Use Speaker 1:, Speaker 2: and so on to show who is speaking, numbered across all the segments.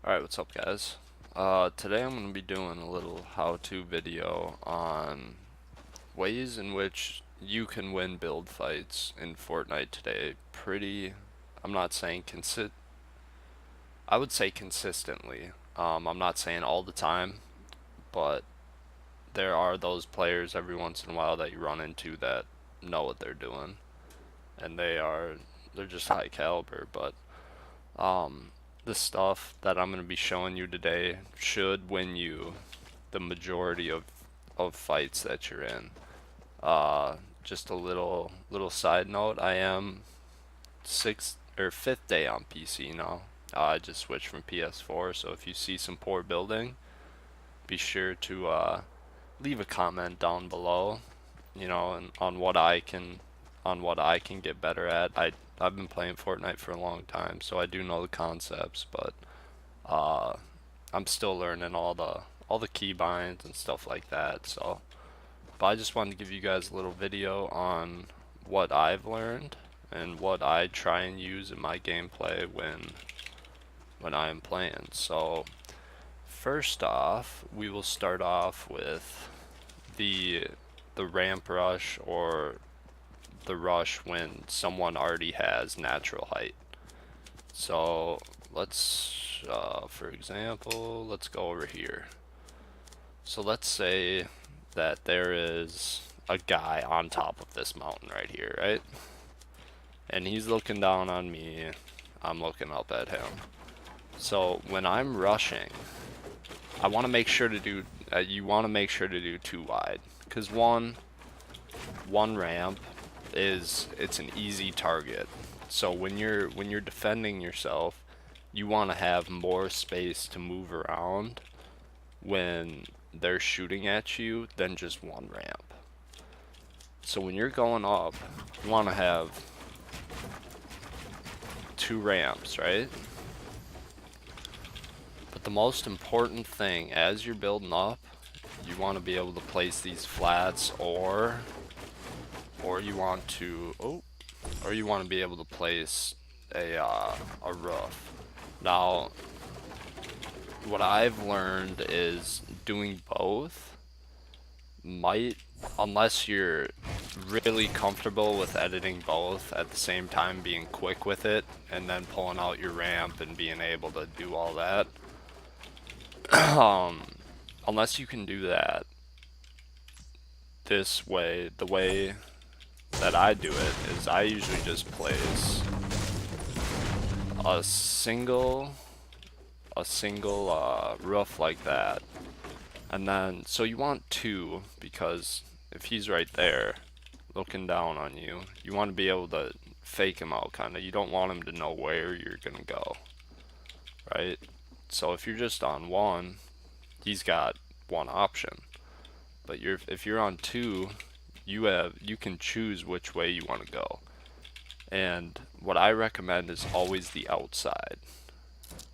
Speaker 1: Alright, what's up guys? Today I'm going to be doing a little how-to video on ways in which you can win build fights in Fortnite today. I'm not saying I would say consistently. I'm not saying all the time, but there are those players every once in a while that you run into that know what they're doing, and they're just high caliber, but Um, the stuff that I'm going to be showing you today should win you the majority of fights that you're in. Just a little side note, I am sixth or fifth day on PC now. I just switched from PS4, so if you see some poor building, be sure to leave a comment down below, and on what I can get better at. I've been playing Fortnite for a long time, so I do know the concepts, but uh, I'm still learning all the keybinds and stuff like that. But I just wanted to give you guys a little video on what I've learned and what I try and use in my gameplay when I am playing. So first off, we will start off with the the ramp rush, or the rush when someone already has natural height. So for example, let's go over here. So let's say that there is a guy on top of this mountain right here, right? And he's looking down on me, I'm looking up at him. So when I'm rushing, I want to make sure to do, you want to make sure to do too wide. Because one ramp it's an easy target. So when you're defending yourself, you want to have more space to move around when they're shooting at you than just one ramp. So when you're going up, you want to have two ramps, right? But the most important thing as you're building up, you want to be able to place these flats, or you want to be able to place a roof. Now, what I've learned is doing both might, unless you're really comfortable with editing both at the same time, being quick with it, and then pulling out your ramp and being able to do all that. Unless you can do that, the way that I do it is I usually just place a single roof like that, and then so you want two, because if he's right there looking down on you, you want to be able to fake him out, kind of. You don't want him to know where you're gonna go, right? So if you're just on one, he's got one option, but if you're on two, you can choose which way you want to go. And what I recommend is always the outside,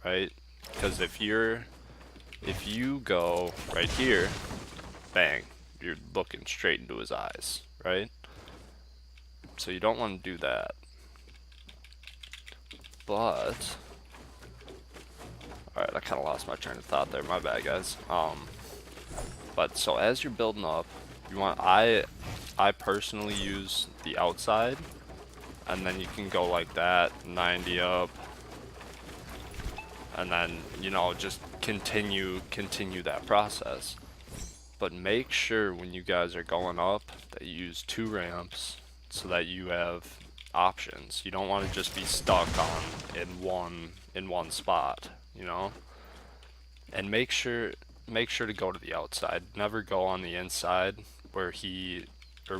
Speaker 1: right? Because if you go right here, bang, you're looking straight into his eyes, right? So you don't want to do that. But alright, I kind of lost my train of thought there. My bad, guys. But so as you're building up, I personally use the outside, and then you can go like that, 90 up, and then just continue that process. But make sure when you guys are going up that you use two ramps so that you have options. You don't want to just be stuck in one spot, And make sure to go to the outside. Never go on the inside where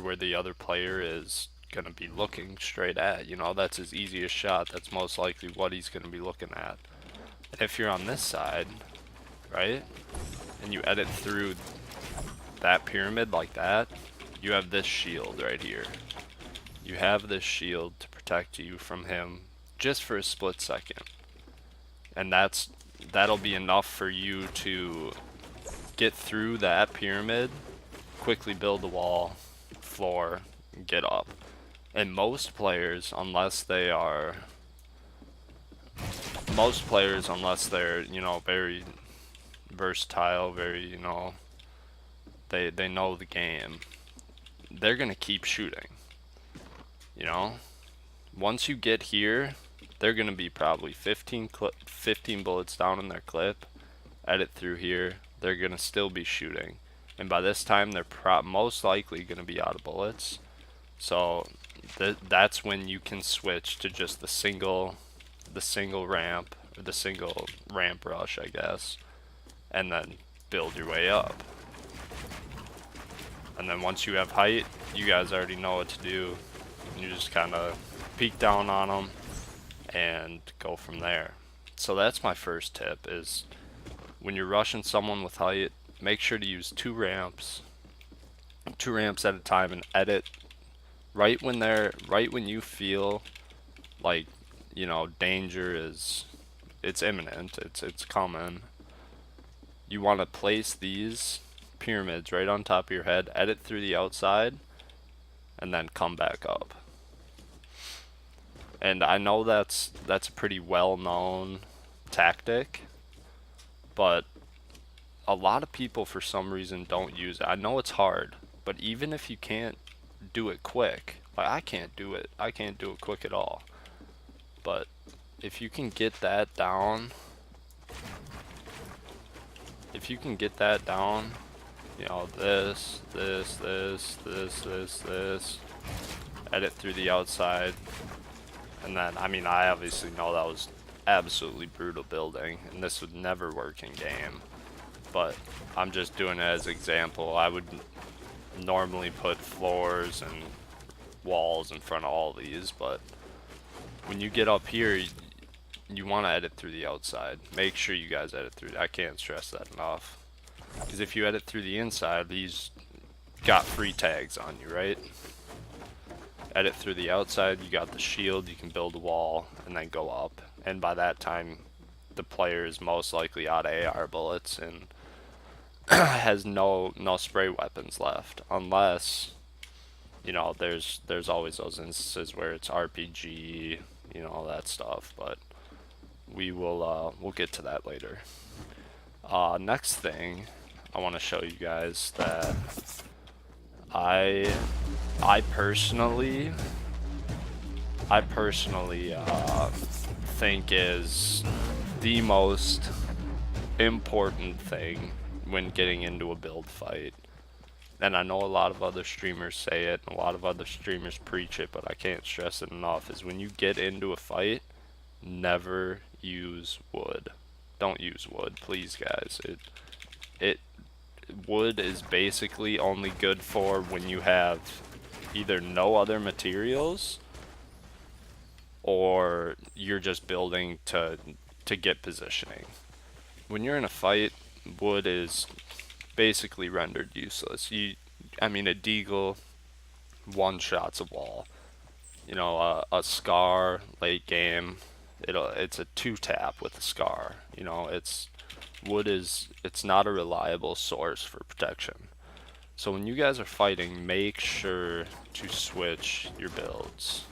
Speaker 1: where the other player is gonna be looking straight at. That's his easiest shot. That's most likely what he's gonna be looking at. And if you're on this side, right, and you edit through that pyramid like that, you have this shield right here. You have this shield to protect you from him just for a split second. And that'll be enough for you to get through that pyramid, quickly build the wall, floor, and get up. And most players, unless they are most players, unless they're, you know, very versatile, very, you know, they know the game, they're gonna keep shooting. You know, once you get here, they're gonna be probably 15 bullets down in their clip. Edit through here, they're gonna still be shooting, and by this time they're most likely gonna be out of bullets. So that's when you can switch to just the single ramp, or the single ramp rush, I guess, and then build your way up. And then once you have height, you guys already know what to do. You just kind of peek down on them and go from there. So that's my first tip, is when you're rushing someone with height, make sure to use two ramps at a time, and edit right when you feel like, you know, danger it's imminent, it's coming. You want to place these pyramids right on top of your head, edit through the outside, and then come back up. And I know that's a pretty well-known tactic, but a lot of people for some reason don't use it. I know it's hard, but even if you can't do it quick, like I can't do it quick at all. But if you can get that down, you know, this, edit through the outside, and then, I mean, I obviously know that was absolutely brutal building, and this would never work in game, but I'm just doing it as an example. I would normally put floors and walls in front of all these, but when you get up here, you want to edit through the outside. Make sure you guys edit through. I can't stress that enough, because if you edit through the inside, these got free tags on you, right? Edit through the outside, you got the shield, you can build a wall and then go up, and by that time the player is most likely out of AR bullets and has no spray weapons left, unless, you know, there's always those instances where it's RPG, you know, all that stuff, but we'll get to that later. Next thing I want to show you guys that I personally think is the most important thing when getting into a build fight. And I know a lot of other streamers say it, and a lot of other streamers preach it, but I can't stress it enough, is when you get into a fight, never use wood. Don't use wood, please, guys. Wood is basically only good for when you have either no other materials or you're just building to get positioning. When you're in a fight, wood is basically rendered useless. I mean, a deagle one-shots a wall. You know, a scar late game, it's a 2-tap with a scar. You know, wood it's not a reliable source for protection. So when you guys are fighting, make sure to switch your builds.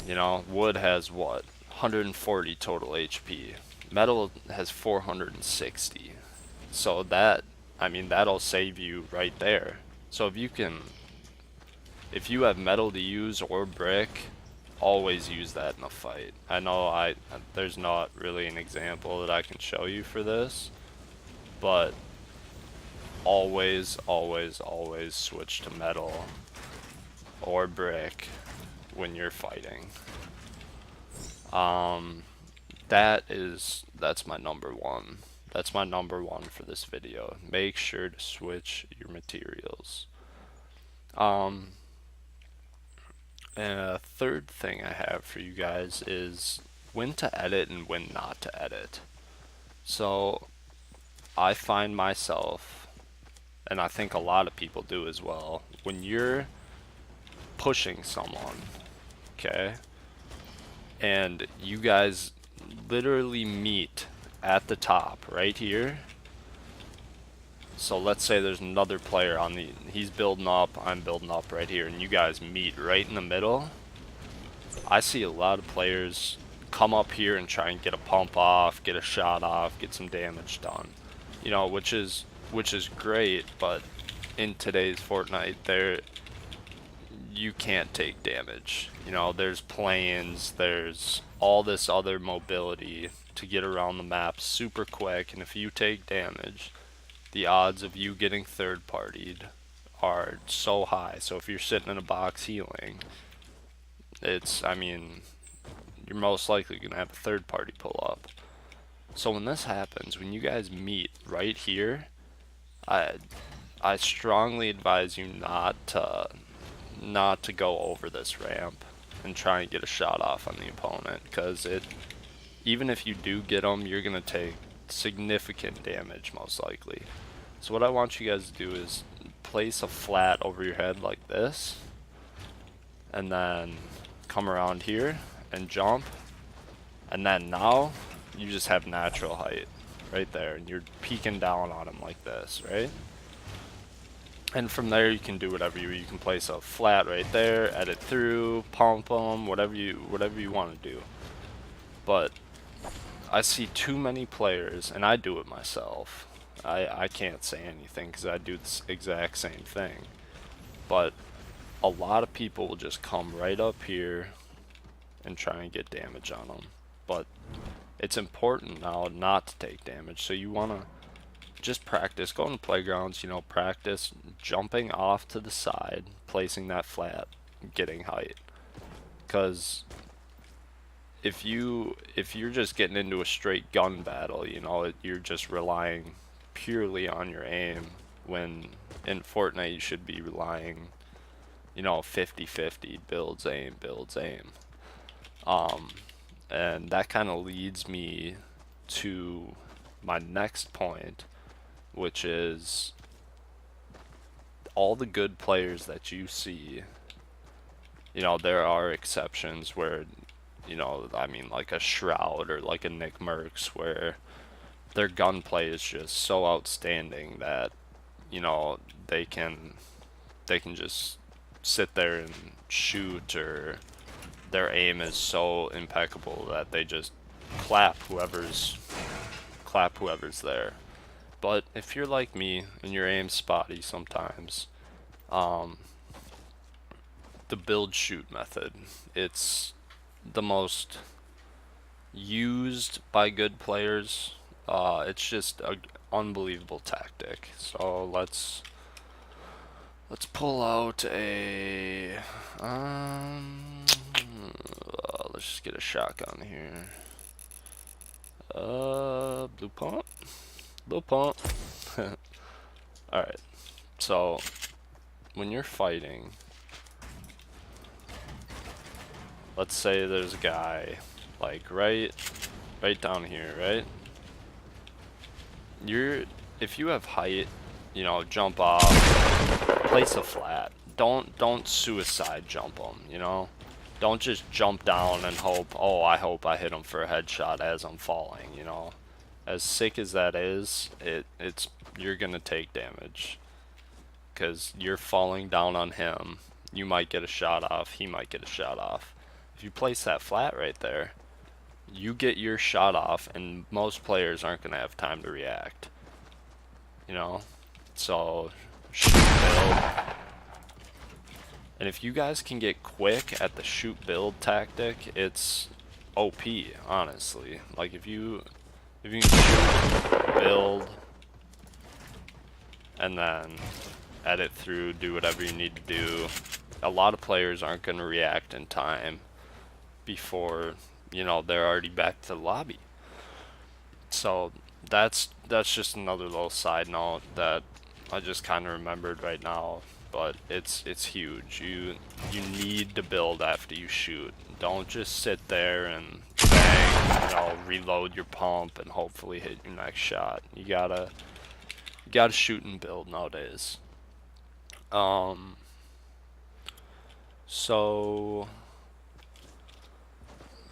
Speaker 1: You know, wood has what? 140 total HP. Metal has 460. So that, I mean, that'll save you right there. So if you have metal to use or brick, always use that in a fight. I know there's not really an example that I can show you for this, but always switch to metal or brick when you're fighting. That's my number one. That's my number one for this video. Make sure to switch your materials. And a third thing I have for you guys is when to edit and when not to edit. So I find myself, and I think a lot of people do as well, when you're pushing someone, okay, and you guys literally meet at the top right here. So let's say there's another player he's building up, I'm building up right here, and you guys meet right in the middle. I see a lot of players come up here and try and get a pump off, get a shot off, get some damage done. You know, which is great, but in today's Fortnite, you can't take damage. You know, there's planes, there's all this other mobility to get around the map super quick, and if you take damage, the odds of you getting third partied are so high. So if you're sitting in a box healing, I mean, you're most likely gonna have a third party pull up. So when this happens, when you guys meet right here, I I strongly advise you not to go over this ramp and try and get a shot off on the opponent, because even if you do get them, you're gonna take significant damage most likely. So what I want you guys to do is place a flat over your head like this, and then come around here and jump, and then now you just have natural height right there, and you're peeking down on them like this, right? And from there you can do whatever you can place a flat right there, edit through, pump them, whatever you want to do. But I see too many players, and I do it myself. I can't say anything because I do the exact same thing. But a lot of people will just come right up here and try and get damage on them. But it's important now not to take damage, so you want to just practice, go into playgrounds, you know, practice jumping off to the side, placing that flat, getting height. Because if you're just getting into a straight gun battle, you know, you're just relying purely on your aim, when in Fortnite you should be relying, you know, 50-50, builds aim, builds aim. And that kind of leads me to my next point, which is all the good players that you see. You know, there are exceptions where, you know, I mean, like a Shroud or like a Nick Mercs, where their gunplay is just so outstanding that, you know, they can just sit there and shoot, or their aim is so impeccable that they just clap whoever's there. But if you're like me and your aim's spotty sometimes, the build shoot method, it's the most used by good players. It's just an unbelievable tactic. So let's pull out a let's just get a shotgun here. Blue pump. Blue pump. Alright, so when you're fighting, let's say there's a guy like right down here, right? If you have height, you know, jump off, place a flat. Don't suicide jump them, you know? Don't just jump down and hope, oh, I hope I hit him for a headshot as I'm falling, you know? As sick as that is, you're gonna take damage, because you're falling down on him. You might get a shot off, he might get a shot off. If you place that flat right there, you get your shot off, and most players aren't gonna have time to react, you know? So shoot build, and if you guys can get quick at the shoot build tactic, it's OP, honestly. Like if you can shoot, build, and then edit through, do whatever you need to do, a lot of players aren't going to react in time before, you know, they're already back to the lobby. So that's just another little side note that I just kind of remembered right now, but it's huge. You need to build after you shoot. Don't just sit there and bang, you know, reload your pump and hopefully hit your next shot. You gotta shoot and build nowadays. So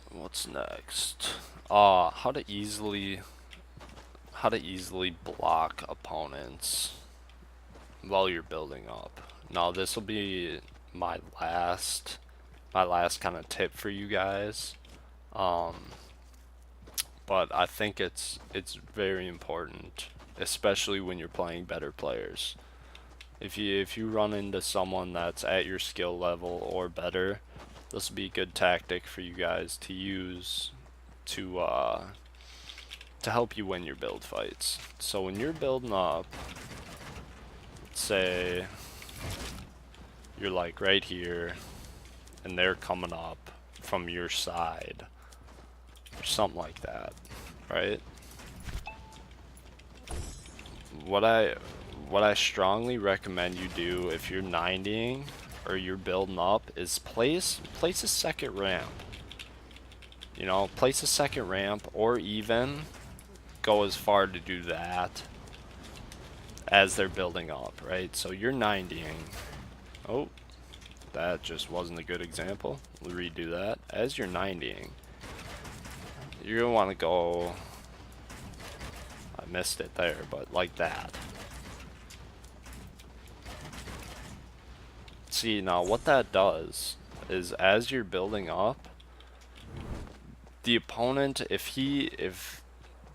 Speaker 1: what's next? How to easily block opponents while you're building up. Now this will be my last my last kind of tip for you guys. Um, but I think it's very important, especially when you're playing better players. If you run into someone that's at your skill level or better, this will be a good tactic for you guys to use to to help you win your build fights. So when you're building up, say you're like right here and they're coming up from your side or something like that, right? What I strongly recommend you do if you're 90ing or you're building up is place a second ramp. You know, place a second ramp, or even go as far to do that as they're building up, right? So you're 90ing. Oh, that just wasn't a good example. We'll redo that. As you're 90ing, you're gonna want to go, I missed it there, but like that. See, now what that does is as you're building up, the opponent, if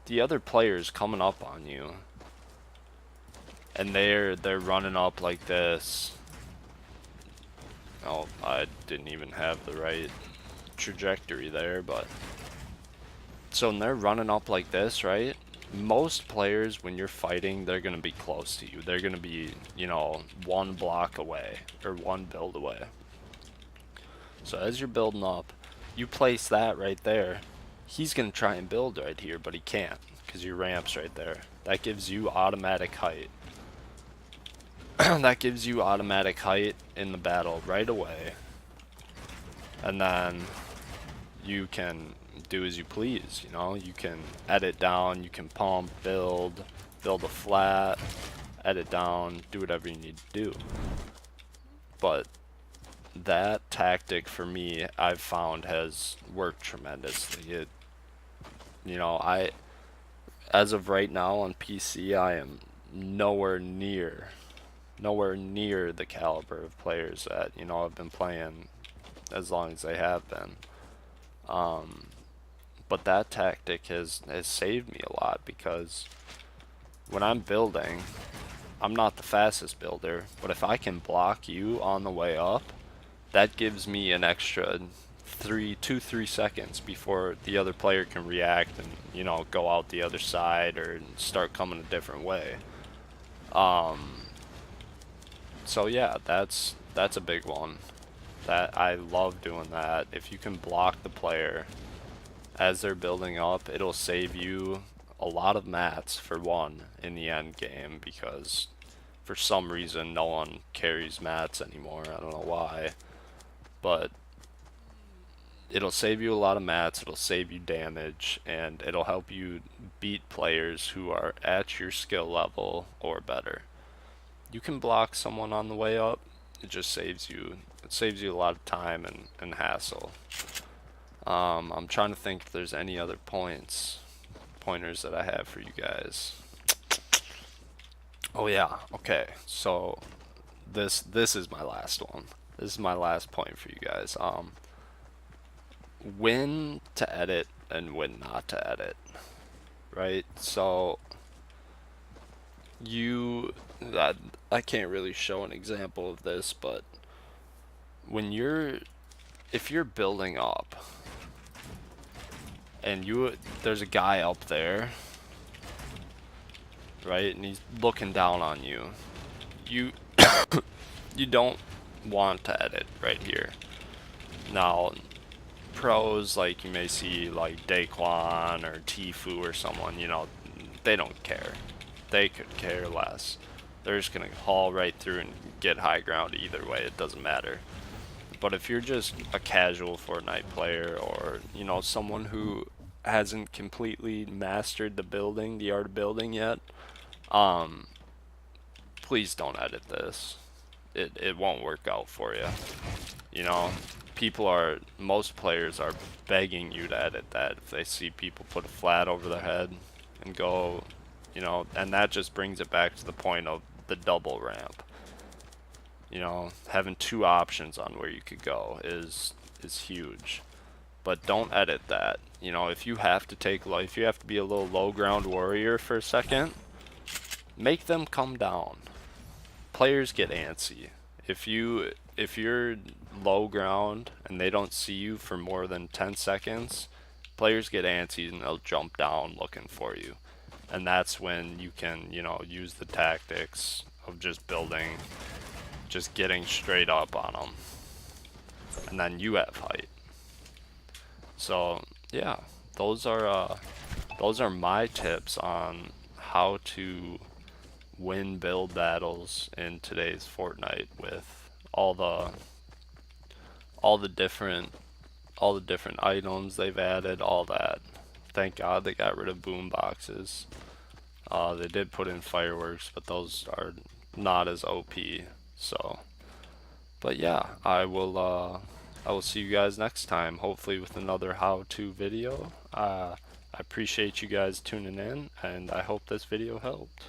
Speaker 1: the other player is coming up on you and they're running up like this. Oh, I didn't even have the right trajectory there, but so when they're running up like this, right? Most players, when you're fighting, they're gonna be close to you. They're gonna be, you know, one block away or one build away. So as you're building up, you place that right there. He's gonna try and build right here, but he can't because your ramp's right there. That gives you automatic height. That gives you automatic height in the battle right away. And then you can do as you please, you know? You can edit down, you can pump, build a flat, edit down, do whatever you need to do. But that tactic for me, I've found has worked tremendously. You know, as of right now on PC, I am nowhere near the caliber of players that, you know, have been playing as long as they have been. But that tactic has saved me a lot, because when I'm building, I'm not the fastest builder, but if I can block you on the way up, that gives me an extra 3 seconds before the other player can react and, you know, go out the other side or start coming a different way. So yeah, that's a big one. That I love doing that. If you can block the player as they're building up, it'll save you a lot of mats for one in the end game, because for some reason no one carries mats anymore. I don't know why, but it'll save you a lot of mats, it'll save you damage, and it'll help you beat players who are at your skill level or better. You can block someone on the way up, it saves you a lot of time and hassle. I'm trying to think if there's any other pointers that I have for you guys. Oh yeah, okay. So this is my last one. This is my last point for you guys. When to edit and when not to edit, right? So I can't really show an example of this, but when if you're building up and there's a guy up there, right, and he's looking down on you, you you don't want to edit right here. Now, pros, like you may see like Daquan or Tfue or someone, you know, they don't care. They could care less. They're just gonna haul right through and get high ground either way. It doesn't matter. But if you're just a casual Fortnite player, or, you know, someone who hasn't completely mastered the art of building yet, please don't edit this. It won't work out for you. You know, most players are begging you to edit that if they see people put a flat over their head and go, you know, and that just brings it back to the point of the double ramp. You know, having two options on where you could go is is huge. But don't edit that. You know, if you have to take life, if you have to be a little low ground warrior for a second, make them come down. Players get antsy. If you're low ground and they don't see you for more than 10 seconds, players get antsy and they'll jump down looking for you. And that's when you can, you know, use the tactics of just building, just getting straight up on them. And then you have height. So, yeah, those are my tips on how to win build battles in today's Fortnite with all the different items they've added, all that. Thank God they got rid of boom boxes. They did put in fireworks, but those are not as OP. So, but yeah, I will see you guys next time, hopefully with another how-to video. I appreciate you guys tuning in, and I hope this video helped.